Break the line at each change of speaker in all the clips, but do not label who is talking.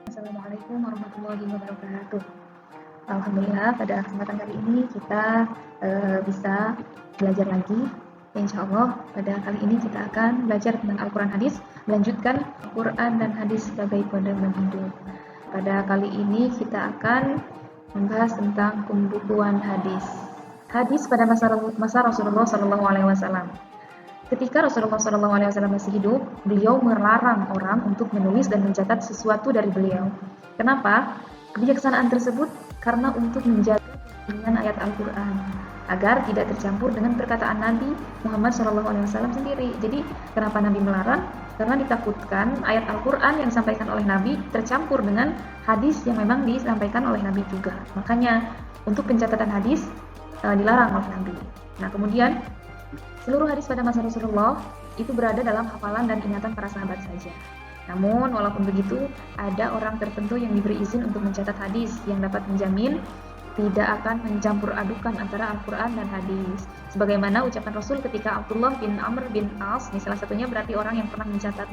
Assalamualaikum warahmatullahi wabarakatuh. Alhamdulillah pada kesempatan kali ini kita bisa belajar lagi. Insya Allah pada kali ini kita akan belajar tentang Al-Quran hadis, melanjutkan Quran dan hadis sebagai pedoman hidup. Pada kali ini kita akan membahas tentang pembukuan hadis. Hadis pada masa Rasulullah SAW. Ketika Rasulullah SAW masih hidup, beliau melarang orang untuk menulis dan mencatat sesuatu dari beliau. Kenapa? Kebijaksanaan tersebut karena untuk menjaga kebenaran ayat Al-Quran agar tidak tercampur dengan perkataan Nabi Muhammad SAW sendiri. Jadi kenapa Nabi melarang? Karena ditakutkan ayat Al-Quran yang disampaikan oleh Nabi tercampur dengan hadis yang memang disampaikan oleh Nabi juga. Makanya untuk pencatatan hadis dilarang oleh Nabi. Nah kemudian seluruh hadis pada masa Rasulullah itu berada dalam hafalan dan ingatan para sahabat saja. Namun, walaupun begitu, ada orang tertentu yang diberi izin untuk mencatat hadis yang dapat menjamin tidak akan mencampur adukan antara Al-Quran dan hadis. Sebagaimana ucapan Rasul ketika Abdullah bin Amr bin As, ini salah satunya berarti orang yang pernah mencatat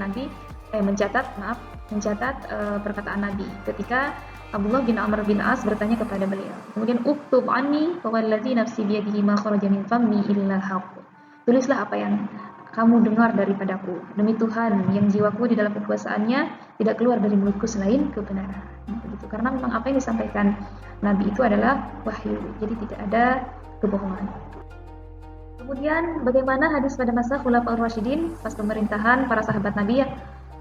perkataan Nabi. Ketika Abdullah bin Amr bin As bertanya kepada beliau, kemudian uktub anni fawallazi nafsi biyadihi ma kharaja min fammi illa haqq. Tulislah apa yang kamu dengar daripadaku. Demi Tuhan yang jiwaku di dalam kekuasaannya tidak keluar dari mulutku selain kebenaran. Begitu. Karena memang apa yang disampaikan Nabi itu adalah wahyu. Jadi tidak ada kebohongan. Kemudian bagaimana hadis pada masa Khulafaur Rasyidin pas pemerintahan para sahabat Nabi ya?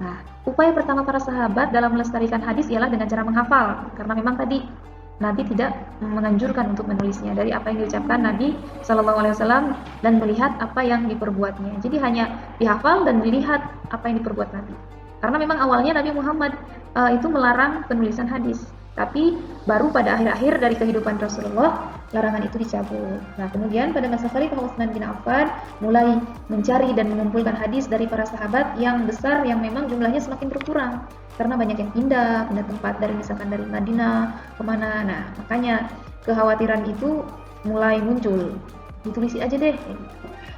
Nah, upaya pertama para sahabat dalam melestarikan hadis ialah dengan cara menghafal. Karena memang tadi Nabi tidak menganjurkan untuk menulisnya dari apa yang diucapkan Nabi SAW dan melihat apa yang diperbuatnya. Jadi hanya dihafal dan dilihat apa yang diperbuat Nabi. Karena memang awalnya Nabi Muhammad itu melarang penulisan hadis. Tapi baru pada akhir-akhir dari kehidupan Rasulullah larangan itu dicabut. Nah kemudian pada masa Khalifah Utsman bin Affan mulai mencari dan mengumpulkan hadis dari para sahabat yang besar yang memang jumlahnya semakin berkurang. Karena banyak yang pindah tempat dari misalkan dari Madinah kemana. Nah makanya kekhawatiran itu mulai muncul. Ditulisi aja deh.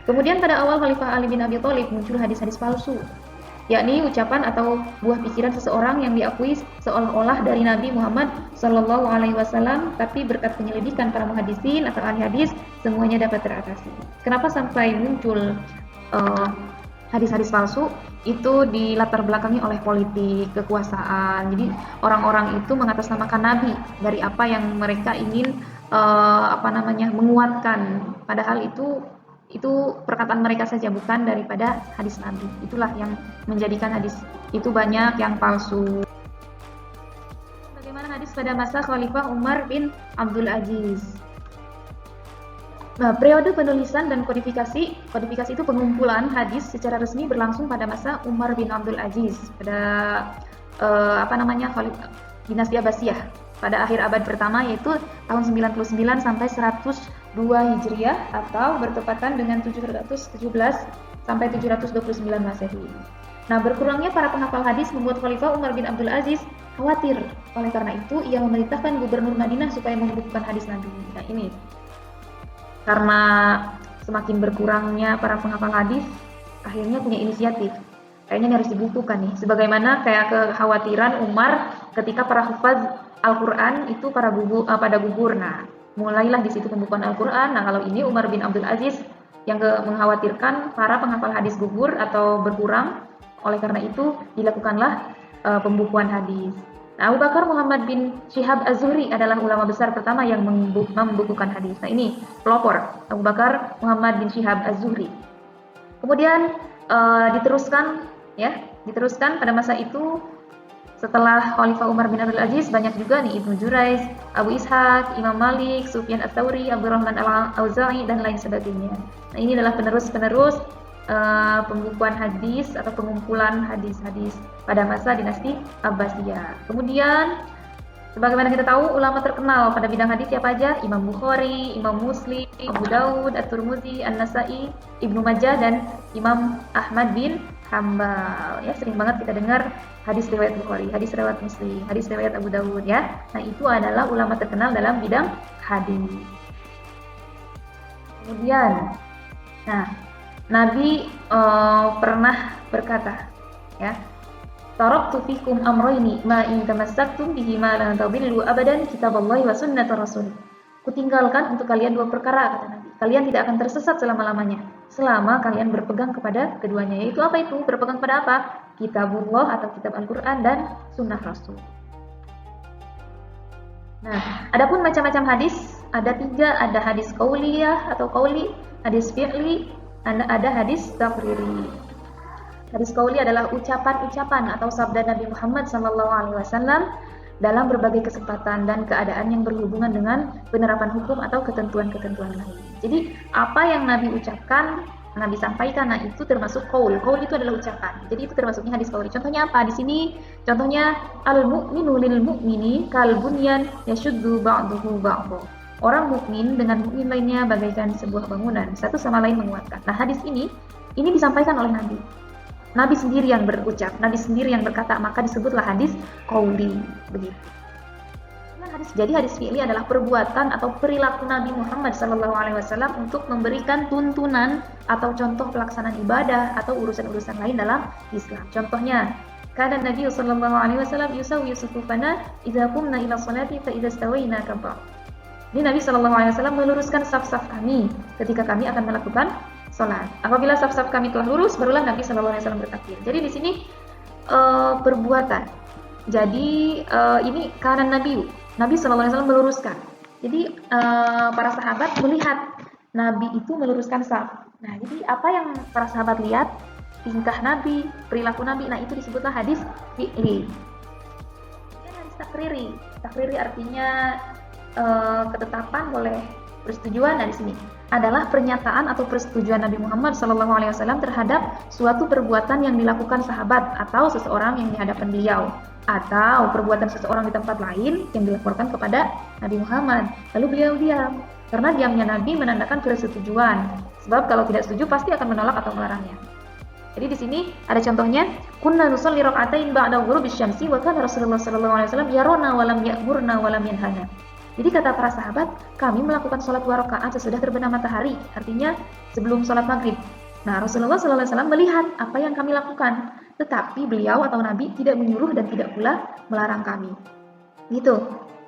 Kemudian pada awal Khalifah Ali bin Abi Thalib muncul hadis-hadis palsu, yakni ucapan atau buah pikiran seseorang yang diakui seolah-olah dari Nabi Muhammad SAW, tapi berkat penyelidikan para muhaddisin atau ahli hadis semuanya dapat teratasi. Kenapa sampai muncul hadis-hadis palsu? Itu dilatar belakangi oleh politik, kekuasaan. Jadi orang-orang itu mengatasnamakan Nabi dari apa yang mereka ingin menguatkan. Padahal itu perkataan mereka saja, bukan daripada hadis Nabi. Itulah yang menjadikan hadis itu banyak yang palsu. Bagaimana hadis pada masa Khalifah Umar bin Abdul Aziz? Nah, periode penulisan dan kodifikasi itu pengumpulan hadis secara resmi berlangsung pada masa Umar bin Abdul Aziz pada dinasti Abbasiyah pada akhir abad pertama, yaitu tahun 99 sampai 102 Hijriah atau bertepatan dengan 717 sampai 729 Masehi. Nah, berkurangnya para penghafal hadis membuat Khalifah Umar bin Abdul Aziz khawatir. Oleh karena itu, ia memerintahkan gubernur Madinah supaya membukukan hadis Nabi. Nah, ini karena semakin berkurangnya para penghafal hadis, akhirnya punya inisiatif. Kayaknya ini harus dibukukan nih. Sebagaimana kayak kekhawatiran Umar ketika para hufaz Al-Quran itu pada gugur. Nah, mulailah di situ pembukuan Al-Quran. Nah, kalau ini Umar bin Abdul Aziz yang mengkhawatirkan para penghafal hadis gugur atau berkurang. Oleh karena itu, dilakukanlah pembukuan hadis. Nah, Abu Bakar Muhammad bin Syihab Az-Zuhri adalah ulama besar pertama yang membukukan hadis. Nah, ini pelopor Abu Bakar Muhammad bin Syihab Az-Zuhri. Kemudian diteruskan pada masa itu setelah Khalifah Umar bin Abdul Aziz banyak juga nih Ibnu Jurayz, Abu Ishaq, Imam Malik, Sufyan Ats-Tsauri, Abdurrahman Al-Auza'i dan lain sebagainya. Nah, ini adalah penerus pembukuan hadis atau pengumpulan hadis-hadis pada masa dinasti Abbasiyah. Kemudian sebagaimana kita tahu ulama terkenal pada bidang hadis siapa aja? Imam Bukhari, Imam Muslim, Abu Daud, At-Tirmidzi, An-Nasa'i, Ibnu Majah dan Imam Ahmad bin Hambal. Ya, sering banget kita dengar hadis riwayat Bukhari, hadis riwayat Muslim, hadis riwayat Abu Daud ya. Nah, itu adalah ulama terkenal dalam bidang hadis. Kemudian Nabi pernah berkata, ya, taraktu fikum amrayni ma in tamassaktum bihi ma lan tadillu abadan kitaballahi wa sunnata rasul. Kutinggalkan untuk kalian dua perkara, kata Nabi. Kalian tidak akan tersesat selama-lamanya selama kalian berpegang kepada keduanya. Yaitu apa itu? Berpegang pada apa? Kitabullah atau kitab Al-Qur'an dan sunnah Rasul. Nah, adapun macam-macam hadis, ada 3, ada hadis qauliyah atau qauli, hadis fi'li, ada hadis taqriri. Hadis qauli adalah ucapan-ucapan atau sabda Nabi Muhammad SAW dalam berbagai kesempatan dan keadaan yang berhubungan dengan penerapan hukum atau ketentuan-ketentuan lain. Jadi, apa yang Nabi ucapkan, Nabi sampaikan, nah itu termasuk qaul. Qaul itu adalah ucapan. Jadi itu termasuknya hadis qauli. Contohnya apa? Di sini contohnya al-mu'minu lil mu'mini kal bunyan yashuddu ba'duhu ba'dha. Orang mukmin dengan mukmin lainnya bagaikan sebuah bangunan, satu sama lain menguatkan. Nah, hadis ini disampaikan oleh Nabi. Nabi sendiri yang berucap, Nabi sendiri yang berkata, maka disebutlah hadis qauli. Begitu. Jadi hadis fi'li adalah perbuatan atau perilaku Nabi Muhammad SAW untuk memberikan tuntunan atau contoh pelaksanaan ibadah atau urusan-urusan lain dalam Islam. Contohnya, kana Nabi SAW yusawwi sufufana idza qumna ila sholati fa idza stawayna kabbar. Ini Nabi SAW meluruskan saf-saf kami ketika kami akan melakukan sholat. Apabila saf-saf kami telah lurus, barulah Nabi SAW bertakbir. Jadi di sini perbuatan. Jadi ini karena Nabi SAW meluruskan. Jadi para sahabat melihat Nabi itu meluruskan saf. Nah, jadi apa yang para sahabat lihat? Tingkah Nabi, perilaku Nabi. Nah, itu disebutlah hadis fi'li. Dan hadis takriri. Takriri artinya ketetapan boleh persetujuan. Nah, di sini adalah pernyataan atau persetujuan Nabi Muhammad SAW terhadap suatu perbuatan yang dilakukan sahabat atau seseorang yang di hadapan beliau, atau perbuatan seseorang di tempat lain yang dilaporkan kepada Nabi Muhammad. Lalu beliau diam, karena diamnya Nabi menandakan persetujuan. Sebab kalau tidak setuju pasti akan menolak atau melarangnya. Jadi di sini ada contohnya, kunna nusalli raka'atain ba'da ghurubish syamsi wa kana Rasulullah SAW yarona wa lam ya'murna wa lam yanhana. Jadi kata para sahabat, kami melakukan sholat 2 rakaat sesudah terbenam matahari, artinya sebelum sholat maghrib. Nah, Rasulullah SAW melihat apa yang kami lakukan, tetapi beliau atau Nabi tidak menyuruh dan tidak pula melarang kami. Gitu.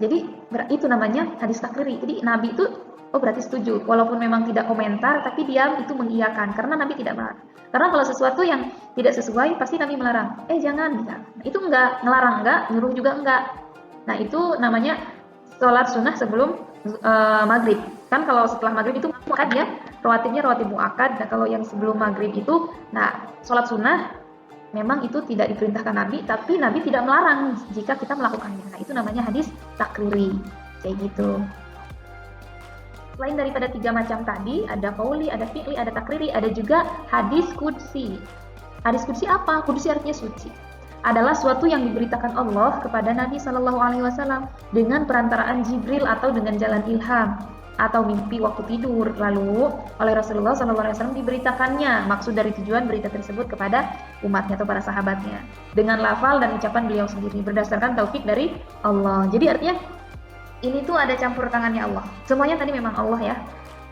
Jadi itu namanya hadis takriri. Jadi Nabi itu berarti setuju, walaupun memang tidak komentar, tapi diam itu mengiyakan karena Nabi tidak melarang. Karena kalau sesuatu yang tidak sesuai pasti Nabi melarang. Jangan, bisa. Nah, itu enggak, ngelarang enggak, nyuruh juga enggak. Nah, itu namanya sholat sunnah sebelum maghrib. Kan kalau setelah maghrib itu muakad ya, rawatibnya rawatib muakad. Nah, kalau yang sebelum maghrib itu, nah sholat sunnah memang itu tidak diperintahkan Nabi, tapi Nabi tidak melarang jika kita melakukannya. Nah, itu namanya hadis takriri, kayak gitu. Selain daripada 3 macam tadi, ada qauli, ada fi'li, ada takriri, ada juga hadis qudsi. Hadis qudsi apa? Qudsi artinya suci. Adalah suatu yang diberitakan Allah kepada Nabi SAW dengan perantaraan Jibril atau dengan jalan ilham atau mimpi waktu tidur. Lalu oleh Rasulullah SAW diberitakannya. Maksud dari tujuan berita tersebut kepada umatnya atau para sahabatnya dengan lafal dan ucapan beliau sendiri berdasarkan taufik dari Allah. Jadi artinya ini tuh ada campur tangannya Allah. Semuanya tadi memang Allah ya.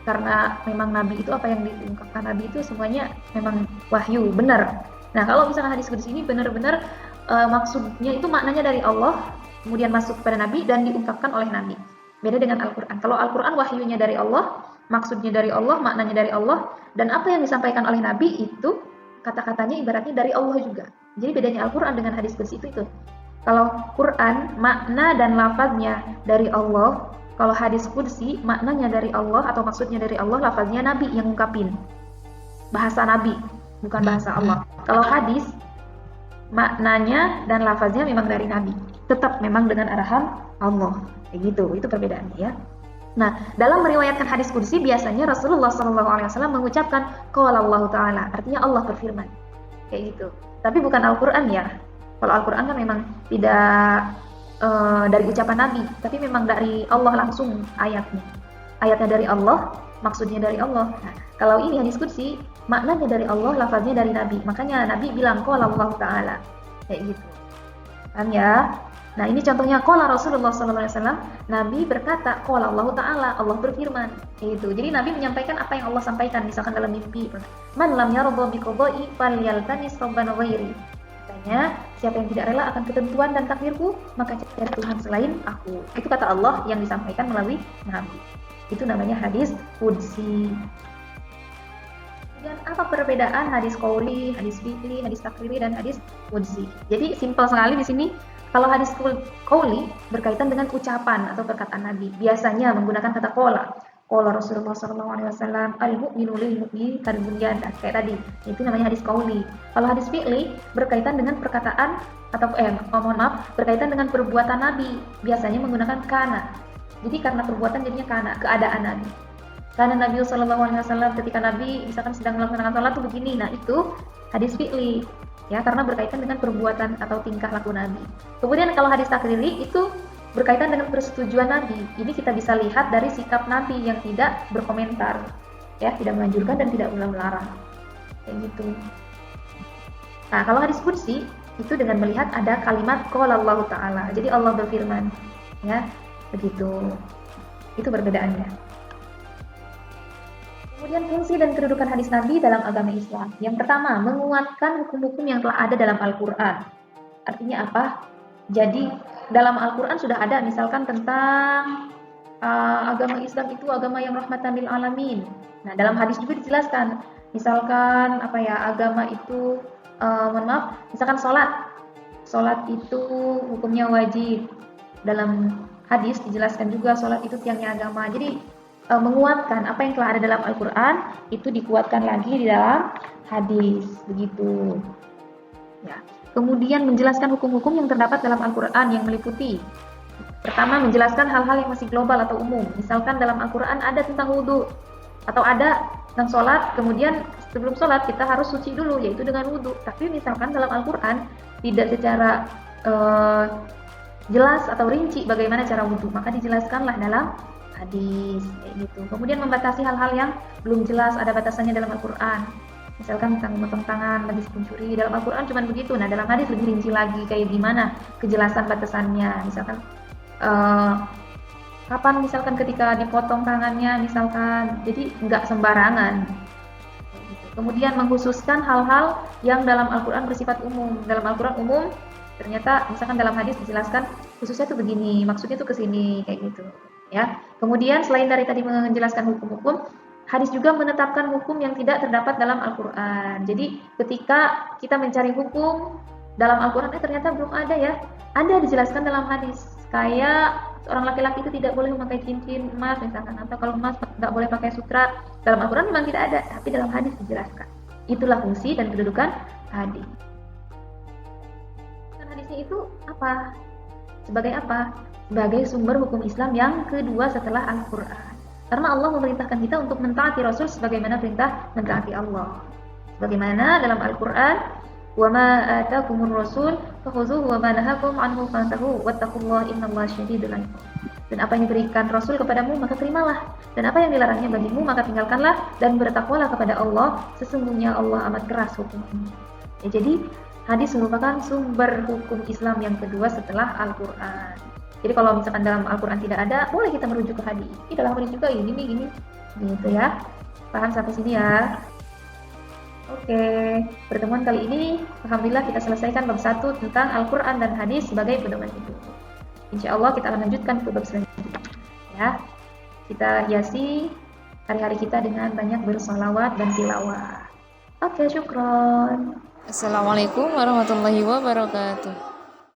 Karena memang Nabi itu apa yang diungkapkan Nabi itu semuanya memang wahyu, benar. Nah, kalau misalnya hadis qudsi ini benar-benar maksudnya itu maknanya dari Allah, kemudian masuk kepada Nabi dan diungkapkan oleh Nabi. Beda dengan Al-Quran. Kalau Al-Quran wahyunya dari Allah, maksudnya dari Allah, maknanya dari Allah, dan apa yang disampaikan oleh Nabi itu kata-katanya ibaratnya dari Allah juga. Jadi bedanya Al-Quran dengan hadis qudsi itu. Kalau Quran makna dan lafaznya dari Allah, kalau hadis qudsi maknanya dari Allah atau maksudnya dari Allah, lafaznya Nabi yang ungkapin. Bahasa Nabi, bukan bahasa Allah. Kalau hadis maknanya dan lafaznya memang dari Nabi, tetap memang dengan arahan Allah. Kayak gitu, itu perbedaannya ya. Nah, dalam meriwayatkan hadis qudsi biasanya Rasulullah SAW mengucapkan qala Allah Ta'ala, artinya Allah berfirman. Kayak gitu. Tapi bukan Al-Quran ya. Kalau Al-Quran kan memang tidak dari ucapan Nabi, tapi memang dari Allah langsung ayatnya. Ayatnya dari Allah, maksudnya dari Allah. Nah, kalau ini hadis qudsi, maknanya dari Allah, lafaznya dari Nabi. Makanya Nabi bilang qala Allah Ta'ala. Kayak gitu. Paham ya? Nah, ini contohnya qala Rasulullah SAW, Nabi berkata qala Allah Ta'ala, Allah berfirman. Kayak gitu. Jadi Nabi menyampaikan apa yang Allah sampaikan, misalkan dalam mimpi. Man lam yarda bi qada'i falyaltamis rabban ghairi. Katanya, siapa yang tidak rela akan ketentuan dan takdirku, maka cari Tuhan selain aku. Itu kata Allah yang disampaikan melalui Nabi. Itu namanya hadis qudsi. Kemudian apa perbedaan hadis qauli, hadis fi'li, hadis takriri, dan hadis qudsi? Jadi simpel sekali di sini. Kalau hadis qauli berkaitan dengan ucapan atau perkataan Nabi, biasanya menggunakan kata qala. Qala Rasulullah SAW, al-mu'minu lil-mu'min kal-bunyan, kayak tadi. Itu namanya hadis qauli. Kalau hadis fi'li berkaitan dengan perkataan atau berkaitan dengan perbuatan Nabi, biasanya menggunakan kana. Jadi karena perbuatan jadinya kana, keadaan Nabi. Karena Nabi SAW ketika Nabi misalkan sedang melaksanakan sholat tuh begini, nah itu hadis fi'li. Ya, karena berkaitan dengan perbuatan atau tingkah laku Nabi. Kemudian kalau hadis takriri itu berkaitan dengan persetujuan Nabi. Ini kita bisa lihat dari sikap Nabi yang tidak berkomentar, ya, tidak menganjurkan dan tidak melarang, kayak gitu. Nah, kalau hadis qudsi itu dengan melihat ada kalimat qala Allah Ta'ala. Jadi Allah berfirman, ya, begitu. Itu perbedaannya. Kemudian fungsi dan kedudukan hadis Nabi dalam agama Islam. Yang pertama, menguatkan hukum-hukum yang telah ada dalam Al-Quran. Artinya apa? Jadi dalam Al-Quran sudah ada misalkan tentang agama Islam itu agama yang rahmatan lil alamin. Nah, dalam hadis juga dijelaskan. Misalkan agama itu misalkan sholat itu hukumnya wajib. Dalam hadis dijelaskan juga sholat itu tiangnya agama. Jadi menguatkan apa yang telah ada dalam Al-Quran itu dikuatkan lagi di dalam hadis, begitu. Ya. Kemudian menjelaskan hukum-hukum yang terdapat dalam Al-Quran yang meliputi. Pertama, menjelaskan hal-hal yang masih global atau umum. Misalkan dalam Al-Quran ada tentang wudhu, atau ada tentang sholat, kemudian sebelum sholat kita harus suci dulu, yaitu dengan wudhu. Tapi misalkan dalam Al-Quran tidak secara jelas atau rinci bagaimana cara wudhu, maka dijelaskanlah dalam hadis, kayak gitu. Kemudian membatasi hal-hal yang belum jelas, ada batasannya dalam Al-Quran. Misalkan tentang memotong tangan, habis pencuri, dalam Al-Quran cuma begitu. Nah, dalam hadis lebih rinci lagi, kayak gimana kejelasan batasannya. Misalkan kapan misalkan ketika dipotong tangannya, misalkan, jadi nggak sembarangan. Kemudian mengkhususkan hal-hal yang dalam Al-Quran bersifat umum. Dalam Al-Quran umum, ternyata misalkan dalam hadis dijelaskan khususnya tuh begini, maksudnya tuh kesini, kayak gitu. Ya. Kemudian selain dari tadi menjelaskan hukum-hukum, hadis juga menetapkan hukum yang tidak terdapat dalam Al-Quran. Jadi ketika kita mencari hukum dalam Al-Quran, ternyata belum ada ya. Ada dijelaskan dalam hadis. Kayak seorang laki-laki itu tidak boleh memakai cincin emas misalkan, atau kalau emas nggak boleh pakai sutra. Dalam Al-Quran memang tidak ada, tapi dalam hadis dijelaskan. Itulah fungsi dan kedudukan hadis. Dan hadisnya itu apa? Sebagai apa? Sebagai sumber hukum Islam yang kedua setelah Al-Quran. Karena Allah memerintahkan kita untuk mentaati Rasul sebagaimana perintah mentaati Allah. Sebagaimana dalam Al-Quran, وَمَا آتَاكُمُ الرَّسُولُ فَخُذُوهُ وَمَا نَهَاكُمْ عَنْهُ فَانْتَهُوا وَاتَّقُوا اللَّهَ إِنَّ اللَّهَ شَدِيدُ الْعِقَابِ. Dan apa yang diberikan Rasul kepadamu, maka terimalah. Dan apa yang dilarangnya bagimu, maka tinggalkanlah. Dan bertakwalah kepada Allah, sesungguhnya Allah amat keras hukumnya. Ya, jadi hadis merupakan sumber hukum Islam yang kedua setelah Al-Quran. Jadi kalau misalkan dalam Al-Quran tidak ada, boleh kita merujuk ke hadis. Ini dalam hadis juga ini gini, gitu ya. Paham sampai sini ya? Oke, pertemuan kali ini alhamdulillah kita selesaikan bab 1 tentang Al-Quran dan hadis sebagai pedoman hidup. Insya Allah kita akan lanjutkan ke bab selanjutnya. Ya, kita hiasi hari-hari kita dengan banyak bersolawat dan tilawah. Oke, syukron.
Assalamualaikum warahmatullahi wabarakatuh.